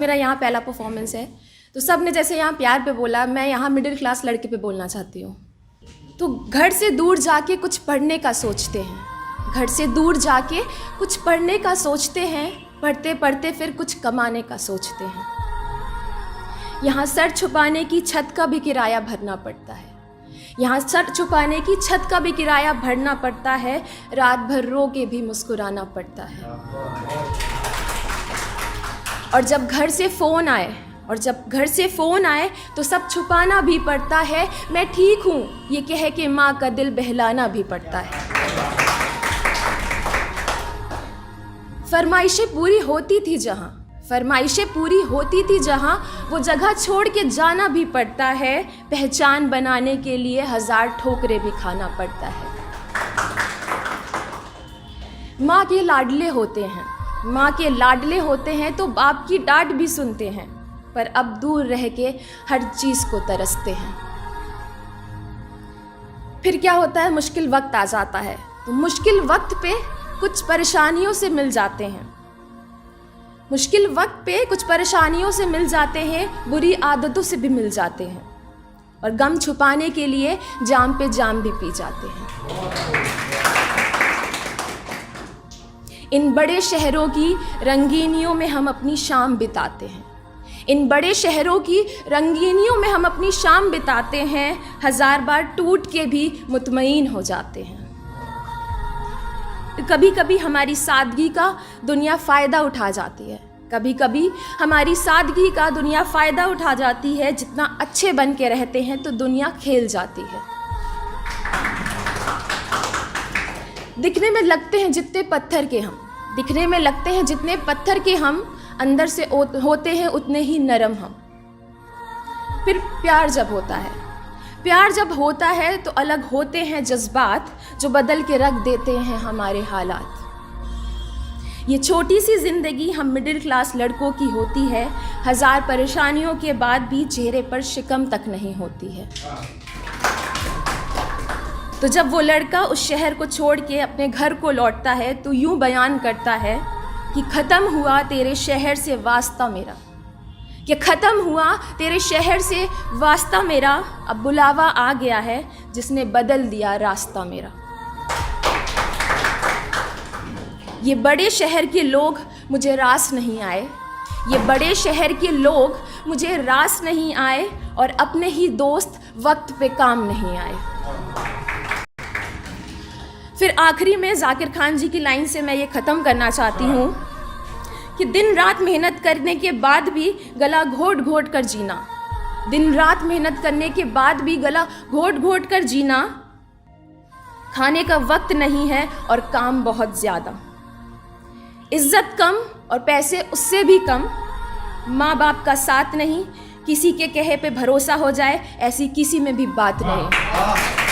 मेरा यहाँ पहला परफॉर्मेंस है, तो सब ने जैसे यहाँ प्यार पे बोला, मैं यहाँ मिडिल क्लास लड़के पे बोलना चाहती हूँ। तो घर से दूर जाके कुछ पढ़ने का सोचते हैं, घर से दूर जाके कुछ पढ़ने का सोचते हैं, पढ़ते पढ़ते फिर कुछ कमाने का सोचते हैं। यहाँ सर छुपाने की छत का भी किराया भरना पड़ता है, यहाँ सर छुपाने की छत का भी किराया भरना पड़ता है, रात भर रो के भी मुस्कुराना पड़ता है। और जब घर से फ़ोन आए तो सब छुपाना भी पड़ता है, मैं ठीक हूँ ये कह के माँ का दिल बहलाना भी पड़ता है। फरमाइशें पूरी होती थी जहाँ वो जगह छोड़ के जाना भी पड़ता है, पहचान बनाने के लिए 1000 ठोकरें भी खाना पड़ता है। माँ के लाडले होते हैं तो बाप की डांट भी सुनते हैं, पर अब दूर रह के हर चीज़ को तरसते हैं। फिर क्या होता है, मुश्किल वक्त आ जाता है, तो मुश्किल वक्त पे कुछ परेशानियों से मिल जाते हैं, बुरी आदतों से भी मिल जाते हैं, और गम छुपाने के लिए जाम पे जाम भी पी जाते हैं। इन बड़े शहरों की रंगीनियों में हम अपनी शाम बिताते हैं, 1000 बार टूट के भी मुतमईन हो जाते हैं। कभी कभी हमारी सादगी का दुनिया फ़ायदा उठा जाती है, जितना अच्छे बन के रहते हैं तो दुनिया खेल जाती है। दिखने में लगते हैं जितने पत्थर के हम, अंदर से होते हैं उतने ही नरम हम। फिर प्यार जब होता है तो अलग होते हैं जज्बात, जो बदल के रख देते हैं हमारे हालात। ये छोटी सी ज़िंदगी हम मिडिल क्लास लड़कों की होती है, 1000 परेशानियों के बाद भी चेहरे पर शिकम तक नहीं होती है। तो जब वो लड़का उस शहर को छोड़ के अपने घर को लौटता है तो यूं बयान करता है कि ख़त्म हुआ तेरे शहर से वास्ता मेरा, अब बुलावा आ गया है जिसने बदल दिया रास्ता मेरा। ये बड़े शहर के लोग मुझे रास नहीं आए, और अपने ही दोस्त वक्त पे काम नहीं आए। फिर आखिरी में जाकिर खान जी की लाइन से मैं ये ख़त्म करना चाहती हूँ कि दिन रात मेहनत करने के बाद भी गला घोट घोट कर जीना, खाने का वक्त नहीं है और काम बहुत ज़्यादा, इज्जत कम और पैसे उससे भी कम, माँ बाप का साथ नहीं, किसी के कहे पे भरोसा हो जाए ऐसी किसी में भी बात नहीं।